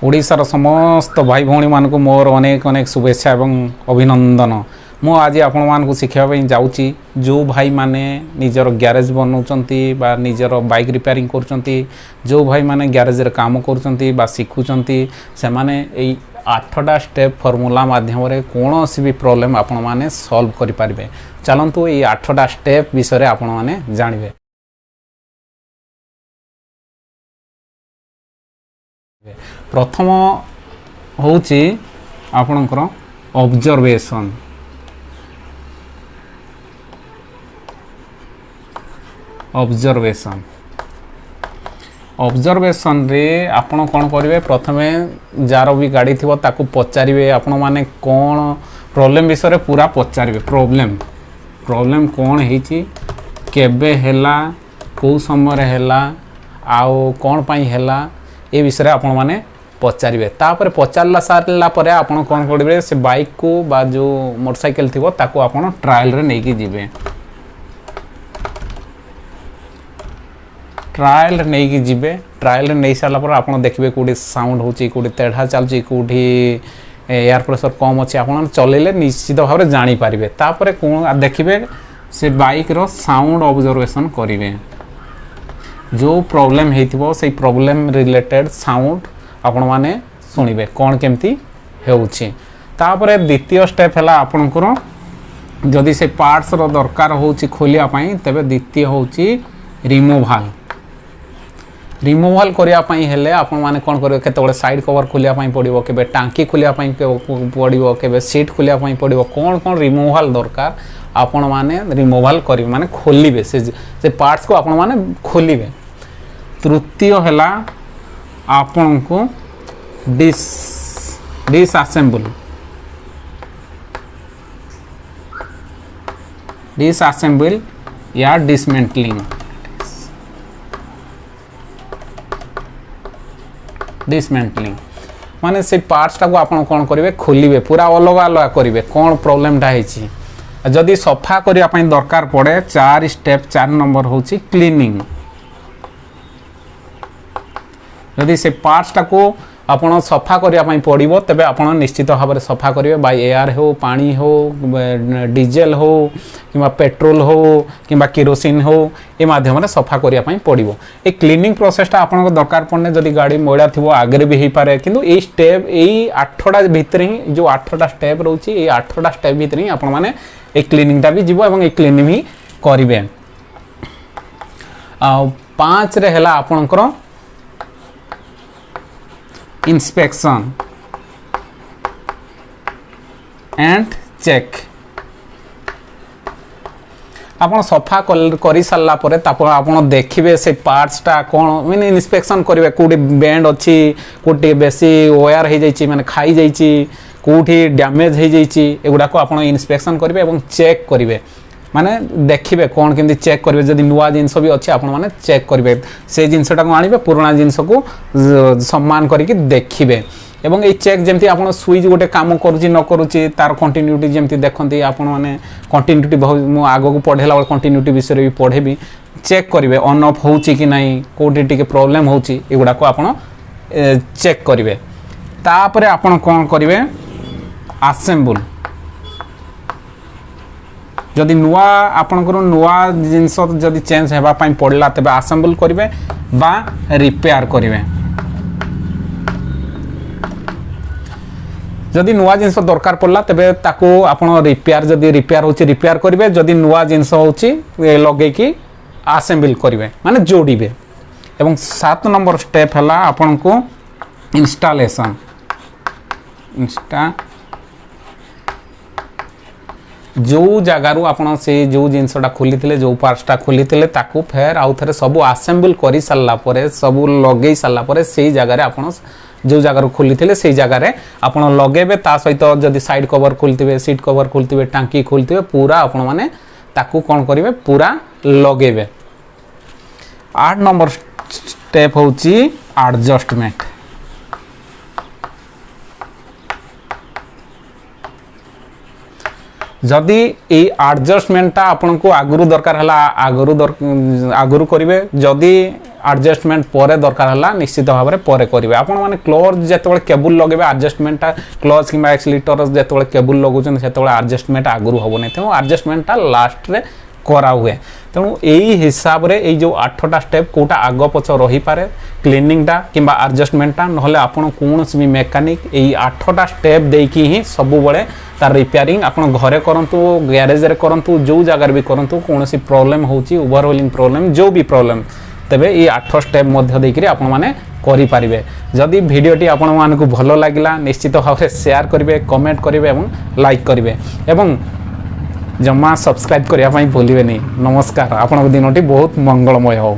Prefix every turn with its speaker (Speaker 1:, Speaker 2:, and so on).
Speaker 1: ओडिशार समस्त भाई भौणी मानक मोर अनेक अनेक शुभेच्छा एवं अभिनंदन। मु आज आपण मानक शिखापी जाऊँगी जो भाई माने निजर ग्यारेज बनाऊँच बा निजर बाइक रिपेयरिंग कर जो भाई माने ग्यारेज काम कर शिखुंट से माने 8टा स्टेप फॉर्मूला माध्यम कौन भी प्रॉब्लम आपण माने सॉल्व करि पारिबे। चलंतु ये 8टा स्टेप विषय आपण माने जानिबे। प्रथम होची आपणकर ऑब्जर्वेशन। ऑब्जर्वेशन रे आपण कौन करेंगे प्रथमे जार भी गाड़ी थी ताकू पचारे आपण माने कौन प्रॉब्लम विषय पूरा पचारे प्रॉब्लम कौन है केबे हैला को समय हैला आउ कौन पाई हैला ए विषय आपण माने पचारे। तापर पचारा सारा पर आपण कौन करेंगे से बाइक को बा जो मोटरसाइकिल थी ताकू आपण ट्रायल रे नहीं जीवे। ट्रायल नहीं जीवे ट्रायल नहीं सारा पर आप देखिए कौटी साउंड होची कौटी तेढ़ा चलुची कौटी एयर प्रेशर कम अच्छे आप चलैले निश्चित भाव में जानीपारे। तापर कौन देखिए से बाइक रो साउंड ऑब्जर्वेशन करेंगे जो प्रॉब्लम होइथिबो से प्रॉब्लम रिलेटेड साउंड आपण माने सुनिबे कौन केमती होउची। तापर द्वितीय स्टेप है आपणकर जदि से पार्ट्स रो दरकार होउची खोलिया पई तबे द्वितीय होउची रिमूवाल करिया पई हेले आपण माने कोन करियो केतबेले साइड कवर खोलिया पई पड़िबो केबे टांकी खोलिया पई पड़िबो केबे सीट खोलिया पई पड़िबो कोन कोन रिमूवाल दरकार आपण माने रिमूवाल करिवे माने खोलिबे से पार्ट्स को आपण माने खोलिबे। तृतीय हैला आपण को डिसअसेंबल या डिसमेंटलिंग माने से पार्ट्स टाको आपण कोन करिवे खोलिबे पूरा अलग अलग करिवे कौन प्रॉब्लमटा है। जदि सफा करिया पई दरकार पड़े 4 स्टेप 4 नंबर होची क्लीनिंग। जदि से पार्ट्स टाको आपण सफा करिया पई पड़िबो तबे आपण निश्चित भाव में सफा करिवे बाय एयर हो पानी हो डीजेल हो किंबा पेट्रोल हो किंबा केरोसिन हो ए माध्यम रे सफा करिया पई पड़िबो। ए क्लीनिंग प्रोसेसटा आपण को दरकार पड़ने जदि गाड़ी मैला थिबो आगे भी हो पारे किंतु ए स्टेप ए 8टा भीतर ही जो 8टा स्टेप रहउची ए 8टा स्टेप भीतर ही आपण माने ए क्लीनिंगटा भी जीवो एवं ए क्लीनिंग ही करिवे। 5 रे हैला आपणकर इंस्पेक्शन एंड चेक। आपन सफा कर सारा पर आपन देखिए से पार्ट्सटा कौन मैंने इंस्पेक्शन करेंगे कौटी बेंड अच्छी कौटी बेसी वायर हो जाइए माने खाई जाइए कौटी डैमेज हो जाइए एगुड़ाक आप इंस्पेक्शन करेंगे और चेक करेंगे माने देखिए कौन केमती चेक करेंगे जदि नुआ जिनस भी अच्छे आप माने चेक करेंगे से जिनसटा को आनिबे पुराना जिनस को सम्मान करके देखिए। एवं ये चेक जमती आप स्विच गोटे कम करुच्ची न करुच्ची तार कंटिन्यूटी जमती देखते आपण मैंने कंटिन्यूटी बहुत मु आगो को पढ़ेला बेले कंटिन्यूटी विषय भी पढ़ेबी चेक करेंगे ऑन ऑफ होची कि नहीं कोटी टिके प्रॉब्लम होची एगुड़ा को आपण चेक करेंगे। तापर आपण कौन करेंगे असेंबल जदि नुआ आपणकर नुआ जिनस जदि चेंज होगा पड़ला तबे असेंबल करेंगे बा रिपेयर करेंगे। जदि नुआ जिनस दरकार पड़ला तबे ताको आपण रिपेयर जदि रिपेयर होची रिपेयर करेंगे जदि नुआ जिनस होची लगे कि असेंबल करेंगे माने जोड़िबे। एवं 7 नंबर स्टेप है आपण को इंस्टॉलेशन जो जगार आपड़ से जो जिनसटा खोली थे जो पार्ट्सटा खोली थे ताकू फेर आउ थे सब असेंबल कर सारा पर सब लगे सारा पर से जगह आप जो जगार खोली थे से जगह आप लगेबे ता सहित जदि साइड कवर खोलते सीट कवर खोलते टांकी खोलते पूरा आपण मैंने ताकू कौन करेंगे पूरा लगेबे। 8 नंबर स्टेप होची एडजस्टमेंट। जदि ये आडजस्टमेंटा आपन को आगुरु दरकार हला आगुरु करिवे जदि आडजस्टमेंट परे दरकार हला निश्चित भाव में परे करिवे आपण माने क्लच जेतबेले केबल लगेबे आडजस्टमेंटा क्लच किबा एक्सीलेटर जेतबेले केबल लगुचन सेतबेले आडजस्टमेंट आगुरु हबो नै तेणु आडजस्टमेंटा लास्ट रे करा हुए तेणु यही हिसाब रे ये जो 8टा स्टेप कोटा आग पछ रही पारे क्लीनिंगटा किंबा आडजस्टमेंटा नहले आपण कोनोसी भी मेकानिक यही 8टा स्टेप देकी ही सब बळे तार रिपेयरिंग आपण घरे करंतु गैरेज रे करंतु जो जगह भी करंतु कोनोसी प्रॉब्लम होची ओवरहोलिंग प्रॉब्लम जो भी प्रॉब्लम तेबे ये 8 स्टेप मध्य देकरी आपण माने करि पारिबे जदि भिडियोटी आपण मानकु भलो लागिला निश्चित भाव में शेयर करिवे कमेंट करिवे एवं लाइक करिवे एवं जमा सब्सक्राइब करने भूलिए नहीं। नमस्कार, आपण दिनटी बहुत मंगलमय हो।